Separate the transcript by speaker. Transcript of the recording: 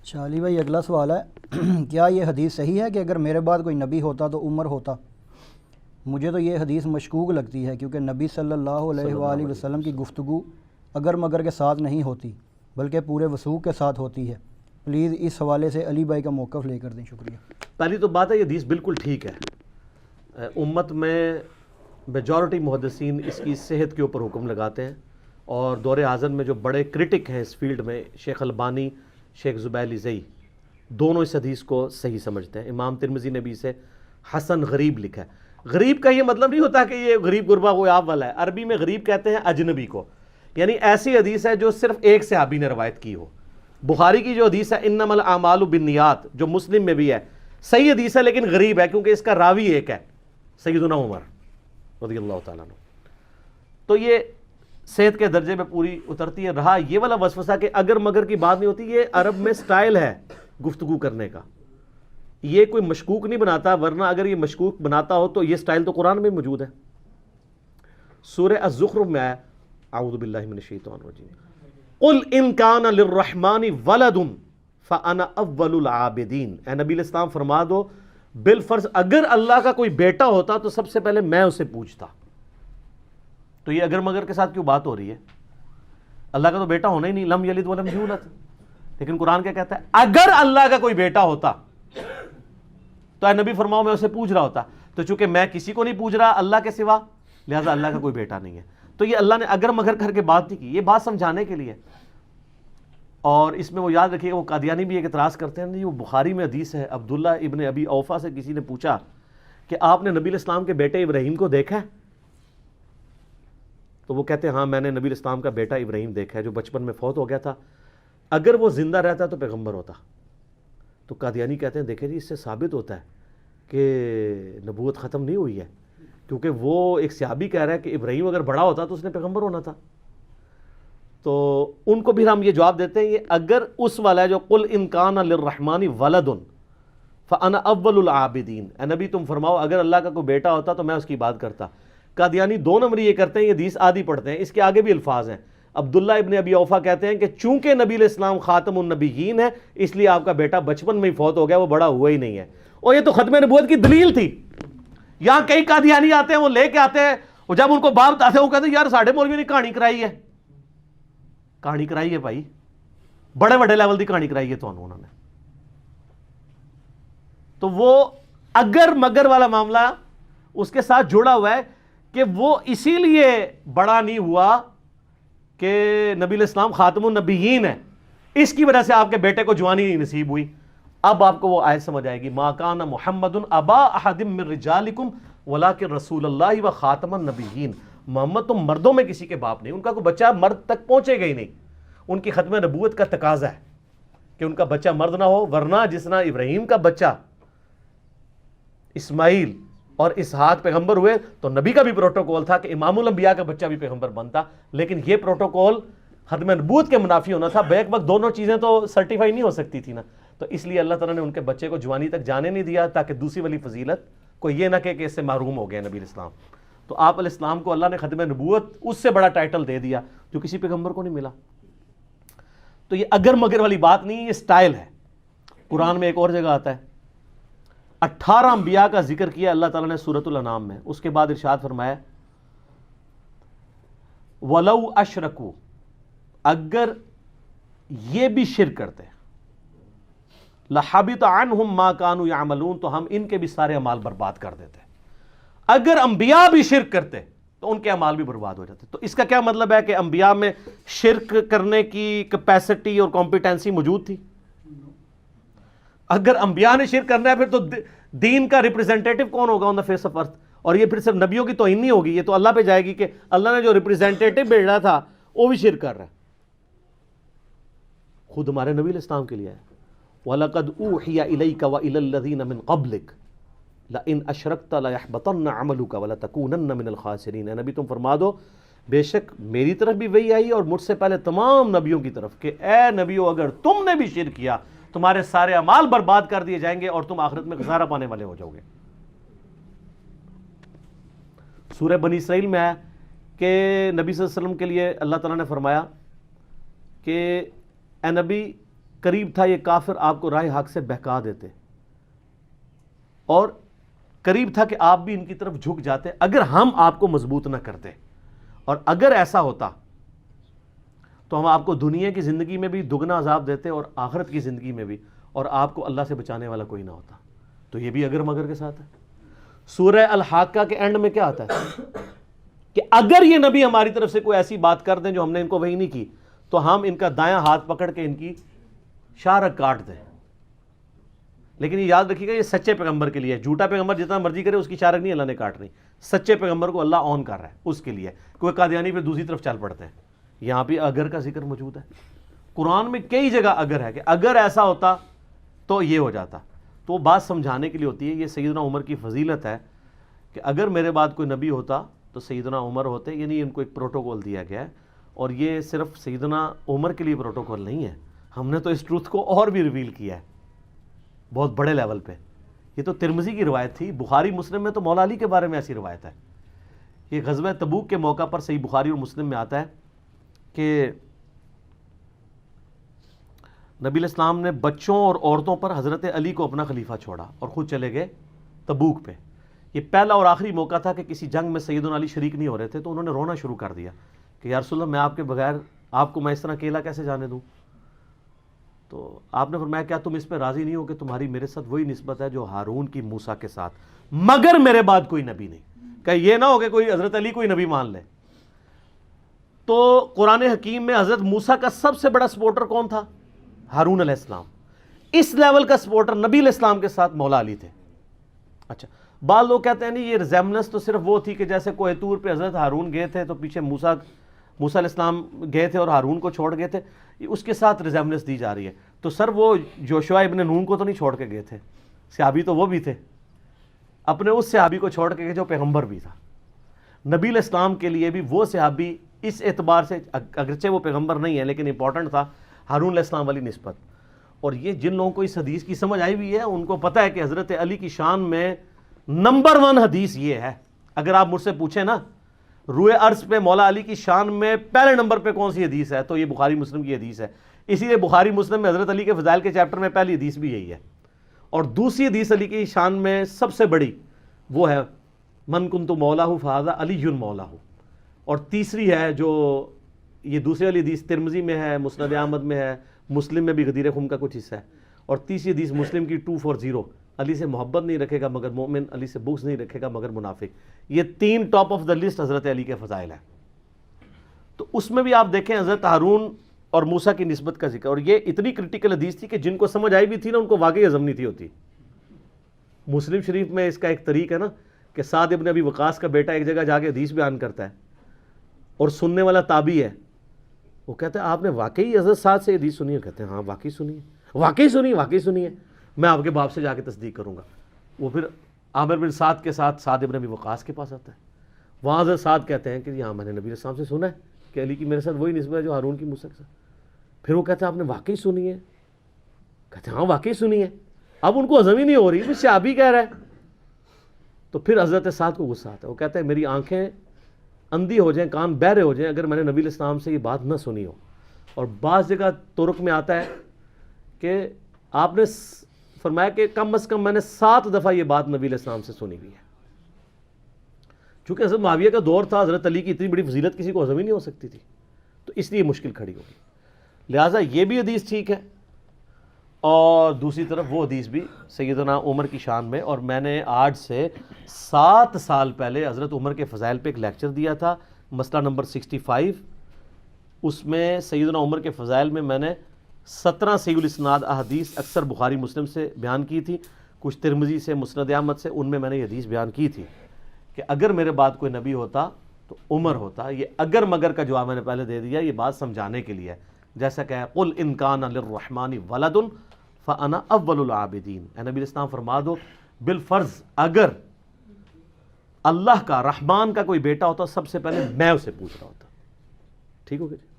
Speaker 1: اچھا علی بھائی اگلا سوال ہے کیا یہ حدیث صحیح ہے کہ اگر میرے بعد کوئی نبی ہوتا تو عمر ہوتا؟ مجھے تو یہ حدیث مشکوک لگتی ہے کیونکہ نبی صلی اللہ علیہ وآلہ وسلم کی گفتگو اگر مگر کے ساتھ نہیں ہوتی بلکہ پورے وثوق کے ساتھ ہوتی ہے۔ پلیز اس حوالے سے علی بھائی کا موقف لے کر دیں، شکریہ۔
Speaker 2: پہلی تو بات ہے یہ حدیث بالکل ٹھیک ہے، امت میں میجورٹی محدثین اس کی صحت کے اوپر حکم لگاتے ہیں، اور دور اعظم میں جو بڑے کرٹک ہیں اس فیلڈ میں، شیخ البانی، شیخ زبیل زئی، دونوں اس حدیث کو صحیح سمجھتے ہیں۔ امام ترمذی نے بھی اسے حسن غریب لکھا ہے۔ غریب کا یہ مطلب نہیں ہوتا کہ یہ غریب غربا کوئی آپ والا ہے، عربی میں غریب کہتے ہیں اجنبی کو، یعنی ایسی حدیث ہے جو صرف ایک صحابی نے روایت کی ہو۔ بخاری کی جو حدیث ہے انما الاعمال بالنیات، جو مسلم میں بھی ہے، صحیح حدیث ہے لیکن غریب ہے کیونکہ اس کا راوی ایک ہے، سیدنا عمر رضی اللہ تعالیٰ عنہ۔ تو یہ صحت کے درجے میں پوری اترتی ہے۔ رہا یہ والا وسوسہ کہ اگر مگر کی بات نہیں ہوتی، یہ عرب میں سٹائل ہے گفتگو کرنے کا، یہ کوئی مشکوک نہیں بناتا، ورنہ اگر یہ مشکوک بناتا ہو تو یہ سٹائل تو قرآن میں موجود ہے۔ سورہ الزخرف میں آیا اعوذ باللہ من الشیطان الرجیم قل ان کان للرحمن ولد فانا اول العابدین، اے نبی علیہ السلام فرما دو بالفرض اگر اللہ کا کوئی بیٹا ہوتا تو سب سے پہلے میں اسے پوچھتا۔ تو یہ اگر مگر کے ساتھ کیوں بات ہو رہی ہے؟ اللہ کا تو بیٹا ہونا ہی نہیں، لم یلد ولم یولد، لیکن قرآن کیا کہتا ہے؟ اگر اللہ کا کوئی بیٹا ہوتا تو اے نبی فرماؤ میں اسے پوچھ رہا ہوتا، تو چونکہ میں کسی کو نہیں پوچھ رہا اللہ کے سوا، لہذا اللہ کا کوئی بیٹا نہیں ہے۔ تو یہ اللہ نے اگر مگر کر کے بات نہیں کی، یہ بات سمجھانے کے لیے۔ اور اس میں وہ یاد رکھیے، وہ قادیانی بھی ایک اعتراض کرتے ہیں، نہیں وہ بخاری میں حدیث ہے، عبداللہ ابن ابی اوفا سے کسی نے پوچھا کہ آپ نے نبی علیہ السلام کے بیٹے ابراہیم کو دیکھا ہے؟ تو وہ کہتے ہیں ہاں میں نے نبی علیہ السلام کا بیٹا ابراہیم دیکھا ہے جو بچپن میں فوت ہو گیا تھا، اگر وہ زندہ رہتا تو پیغمبر ہوتا۔ تو قادیانی کہتے ہیں دیکھیں جی اس سے ثابت ہوتا ہے کہ نبوت ختم نہیں ہوئی ہے، کیونکہ وہ ایک صحابی کہہ رہا ہے کہ ابراہیم اگر بڑا ہوتا تو اس نے پیغمبر ہونا تھا۔ تو ان کو بھی ہم یہ جواب دیتے ہیں، یہ اگر اس والا ہے جو قل ان کان للرحمن ولد فانا اول العابدین، اے نبی تم فرماؤ اگر اللہ کا کوئی بیٹا ہوتا تو میں اس کی بات کرتا۔ قادیانی دو نمبری یہ کرتے ہیں، یہ حدیث آدھی پڑھتے ہیں، اس کے آگے بھی الفاظ ہیں۔ عبداللہ ابن ابی اوفا کہتے ہیں کہ چونکہ نبی علیہ السلام خاتم النبیین ہے اس لیے آپ کا بیٹا بچپن میں ہی فوت ہو گیا، وہ بڑا ہوا ہی نہیں ہے۔ اور یہ تو ختم نبوت کی دلیل تھی۔ یہاں کئی قادیانی آتے ہیں، وہ لے کے آتے ہیں، اور جب ان کو بات بتاتے ہیں وہ کہتے ہیں یار ساڑھے مولوی نے کہانی کرائی ہے۔ کہانی کرائی ہے بھائی، بڑے بڑے لیول دی کہانی کرائی ہے تو انہوں نے۔ تو وہ اگر مگر والا معاملہ اس کے ساتھ جڑا ہوا ہے کہ وہ اسی لیے بڑا نہیں ہوا کہ نبی علیہ السلام خاتم النبیین ہے، اس کی وجہ سے آپ کے بیٹے کو جوانی نہیں نصیب ہوئی۔ اب آپ کو وہ آیت سمجھ آئے گی، ما کان محمد ابا احد من رجالکم ولکن رسول اللہ و خاتم النبیین، محمد تو مردوں میں کسی کے باپ نہیں، ان کا کوئی بچہ مرد تک پہنچے گا ہی نہیں۔ ان کی ختم نبوت کا تقاضا ہے کہ ان کا بچہ مرد نہ ہو، ورنہ جس طرح ابراہیم کا بچہ اسماعیل اور اسحاق پیغمبر ہوئے تو نبی کا بھی پروٹوکول تھا کہ امام الانبیاء کا بچہ بھی پیغمبر بنتا، لیکن یہ پروٹوکول ختم نبوت کے منافی ہونا تھا۔ بیک وقت دونوں چیزیں تو سرٹیفائی نہیں ہو سکتی تھی نا، تو اس لیے اللہ تعالیٰ نے ان کے بچے کو جوانی تک جانے نہیں دیا تاکہ دوسری والی فضیلت کو یہ نہ کہ اس سے محروم ہو گئے نبی علیہ السلام۔ تو آپ علیہ السلام کو اللہ نے ختم نبوت اس سے بڑا ٹائٹل دے دیا جو کسی پیغمبر کو نہیں ملا۔ تو یہ اگر مگر والی بات نہیں، یہ سٹائل ہے۔ قرآن میں ایک اور جگہ آتا ہے، 18 انبیاء کا ذکر کیا اللہ تعالیٰ نے سورۃ الانعام میں، اس کے بعد ارشاد فرمایا وَلَوْ أَشْرَكُوا، اگر یہ بھی شرک کرتے لَحَبِطَ عَنْهُمْ مَا كَانُوا يَعْمَلُونَ، تو ہم ان کے بھی سارے اعمال برباد کر دیتے۔ اگر انبیاء بھی شرک کرتے تو ان کے اعمال بھی برباد ہو جاتے۔ تو اس کا کیا مطلب ہے کہ انبیاء میں شرک کرنے کی کیپیسٹی اور کمپیٹنسی موجود تھی؟ اگر انبیاء نے شرک کرنا ہے پھر تو دین کا ریپریزنٹیٹو کون ہوگا آن دا فیس آف ارتھ؟ اور یہ پھر صرف نبیوں کی توہین نہیں ہوگی، یہ تو اللہ پہ جائے گی کہ اللہ نے جو ریپریزنٹیٹو بھیجا تھا وہ بھی شرک کر رہا ہے۔ خود ہمارے نبی علیہ السلام کے لیے ہے وَلَقَدْ أُوحِيَ إِلَيْكَ وَإِلَى الَّذِينَ مِنْ قَبْلِكَ لَإِنْ أَشْرَكْتَ لَيَحْبَطَنَّ عَمَلُكَ وَلَتَكُونَنَّ مِنَ الْخَاسِرِينَ۔ اے نبی تم فرما دو بے شک میری طرف بھی وہی آئی اور مجھ سے پہلے تمام نبیوں کی طرف کہ اے نبیو اگر تم نے بھی شرک کیا تمہارے سارے اعمال برباد کر دیے جائیں گے اور تم آخرت میں خسارہ پانے والے ہو جاؤ گے۔ سورہ بنی اسرائیل میں ہے کہ نبی صلی اللہ علیہ وسلم کے لیے اللہ تعالیٰ نے فرمایا کہ اے نبی قریب تھا یہ کافر آپ کو راہ حق سے بہکا دیتے، اور قریب تھا کہ آپ بھی ان کی طرف جھک جاتے اگر ہم آپ کو مضبوط نہ کرتے، اور اگر ایسا ہوتا تو ہم آپ کو دنیا کی زندگی میں بھی دگنا عذاب دیتے اور آخرت کی زندگی میں بھی، اور آپ کو اللہ سے بچانے والا کوئی نہ ہوتا۔ تو یہ بھی اگر مگر کے ساتھ ہے۔ سورہ الحاقہ کے اینڈ میں کیا آتا ہے کہ اگر یہ نبی ہماری طرف سے کوئی ایسی بات کر دیں جو ہم نے ان کو وحی نہیں کی تو ہم ان کا دایاں ہاتھ پکڑ کے ان کی شارک کاٹ دیں۔ لیکن یہ یاد رکھیے گا، یہ سچے پیغمبر کے لیے ہے، جھوٹا پیغمبر جتنا مرضی کرے اس کی شارک نہیں اللہ نے کاٹنی، سچے پیغمبر کو اللہ آن کر رہا ہے اس کے لیے۔ کوئی قادیانی پہ دوسری طرف چل پڑتے ہیں، یہاں بھی اگر کا ذکر موجود ہے، قرآن میں کئی جگہ اگر ہے کہ اگر ایسا ہوتا تو یہ ہو جاتا۔ تو وہ بات سمجھانے کے لیے ہوتی ہے۔ یہ سیدنا عمر کی فضیلت ہے کہ اگر میرے بعد کوئی نبی ہوتا تو سیدنا عمر ہوتے، یعنی ان کو ایک پروٹوکول دیا گیا ہے، اور یہ صرف سیدنا عمر کے لیے پروٹوکول نہیں ہے، ہم نے تو اس ٹروتھ کو اور بھی ریویل کیا ہے بہت بڑے لیول پہ۔ یہ تو ترمذی کی روایت تھی، بخاری مسلم میں تو مولا علی کے بارے میں ایسی روایت ہے۔ یہ غزوہ تبوک کے موقع پر صحیح بخاری اور مسلم میں آتا ہے کہ نبی علیہ السلام نے بچوں اور عورتوں پر حضرت علی کو اپنا خلیفہ چھوڑا اور خود چلے گئے تبوک پہ۔ یہ پہلا اور آخری موقع تھا کہ کسی جنگ میں سیدنا علی شریک نہیں ہو رہے تھے، تو انہوں نے رونا شروع کر دیا کہ یا رسول اللہ میں آپ کے بغیر آپ کو میں اس طرح اکیلا کیسے جانے دوں؟ تو آپ نے فرمایا کیا تم اس پہ راضی نہیں ہو کہ تمہاری میرے ساتھ وہی نسبت ہے جو ہارون کی موسیٰ کے ساتھ، مگر میرے بعد کوئی نبی نہیں، کہ یہ نہ ہو کہ کوئی حضرت علی کوئی نبی مان لے۔ تو قرآن حکیم میں حضرت موسیٰ کا سب سے بڑا سپورٹر کون تھا؟ ہارون علیہ السلام۔ اس لیول کا سپورٹر نبی علیہ السلام کے ساتھ مولا علی تھے۔ اچھا، بعض لوگ کہتے ہیں نہیں یہ ریزیمبلنس تو صرف وہ تھی کہ جیسے کوہ طور پہ حضرت ہارون گئے تھے تو پیچھے موسیٰ علیہ السلام گئے تھے اور ہارون کو چھوڑ گئے تھے، اس کے ساتھ ریزیمبلنس دی جا رہی ہے۔ تو سر وہ جوشوا ابن نون کو تو نہیں چھوڑ کے گئے تھے، صحابی تو وہ بھی تھے، اپنے اس صحابی کو چھوڑ کے گئے جو پیغمبر بھی تھا۔ نبی علیہ السلام کے لیے بھی وہ صحابی اس اعتبار سے اگرچہ وہ پیغمبر نہیں ہے لیکن امپورٹنٹ تھا، ہارون علیہ السلام والی نسبت۔ اور یہ جن لوگوں کو اس حدیث کی سمجھ آئی ہوئی ہے ان کو پتہ ہے کہ حضرت علی کی شان میں نمبر 1 حدیث یہ ہے۔ اگر آپ مجھ سے پوچھیں نا روئے عرض پہ مولا علی کی شان میں پہلے نمبر پہ کون سی حدیث ہے تو یہ بخاری مسلم کی حدیث ہے۔ اسی لیے بخاری مسلم میں حضرت علی کے فضائل کے چیپٹر میں پہلی حدیث بھی یہی ہے، اور دوسری حدیث علی کی شان میں سب سے بڑی وہ ہے من کنت مولاہ فہذا علی مولاہ، اور تیسری ہے جو یہ دوسری والی حدیث ترمذی میں ہے، مسند احمد میں ہے، مسلم میں بھی غدیر خم کا کچھ حصہ ہے، اور تیسری حدیث مسلم کی 240 علی سے محبت نہیں رکھے گا مگر مومن، علی سے بغض نہیں رکھے گا مگر منافق۔ یہ 3 ٹاپ آف دا لسٹ حضرت علی کے فضائل ہیں۔ تو اس میں بھی آپ دیکھیں حضرت ہارون اور موسیٰ کی نسبت کا ذکر، اور یہ اتنی کرٹیکل حدیث تھی کہ جن کو سمجھ آئی بھی تھی نا ان کو واقعی ہضم نہیں تھی ہوتی۔ مسلم شریف میں اس کا ایک طریق ہے نا کہ سعد ابن ابی وقاص کا بیٹا ایک جگہ جا کے حدیث بیان کرتا ہے اور سننے والا تابعی ہے، وہ کہتا ہے آپ نے واقعی حضرت سعد سے حدیث سنی ہے؟ کہتے ہیں ہاں واقعی سنی ہے، واقعی سنی ہے، میں آپ کے باپ سے جا کے تصدیق کروں گا۔ وہ پھر عامر بن سعد کے ساتھ سعد ابن ابی وقاص کے پاس آتا ہے، وہاں حضرت سعد کہتے ہیں کہ یہاں میں نے نبی علیہ السلام سے سنا ہے کہ علی کی میرے ساتھ وہی نسبت ہے جو ہارون کی موسیٰ کے ساتھ۔ پھر وہ کہتے ہیں آپ نے واقعی سنی ہے؟ کہتے ہیں ہاں واقعی سنی ہے۔ اب ان کو ہضم ہی نہیں ہو رہی، مجھ سے آپ ہی کہہ رہا ہے۔ تو پھر حضرت سعد کو غصہ آتا ہے، وہ کہتے ہیں میری آنکھیں اندھی ہو جائیں، کان بہرے ہو جائیں اگر میں نے نبی علیہ السلام سے یہ بات نہ سنی ہو۔ اور بعض جگہ طرق میں آتا ہے کہ آپ نے فرمایا کہ کم از کم میں نے 7 دفعہ یہ بات نبی علیہ السلام سے سنی ہوئی ہے۔ چونکہ حضرت معاویہ کا دور تھا، حضرت علی کی اتنی بڑی فضیلت کسی کو ہضم ہی نہیں ہو سکتی تھی، تو اس لیے مشکل کھڑی ہوگی۔ لہٰذا یہ بھی حدیث ٹھیک ہے، اور دوسری طرف وہ حدیث بھی سیدنا عمر کی شان میں۔ اور میں نے آج سے 7 سال پہلے حضرت عمر کے فضائل پہ ایک لیکچر دیا تھا، مسئلہ نمبر 65۔ اس میں سیدنا عمر کے فضائل میں نے 17 صحیح الاسناد احادیث اکثر بخاری مسلم سے بیان کی تھی، کچھ ترمذی سے، مسند احمد سے، ان میں نے یہ حدیث بیان کی تھی کہ اگر میرے بعد کوئی نبی ہوتا تو عمر ہوتا۔ یہ اگر مگر کا جواب میں نے پہلے دے دیا، یہ بات سمجھانے کے لیے، جیسا کہ قل ان کان للرحمن ولد فانا اول العابدین، اے نبی علیہ السلام فرما دو بالفرض اگر اللہ کا رحمان کا کوئی بیٹا ہوتا سب سے پہلے میں اسے پوچھ رہا ہوتا۔ ٹھیک ہو گیا؟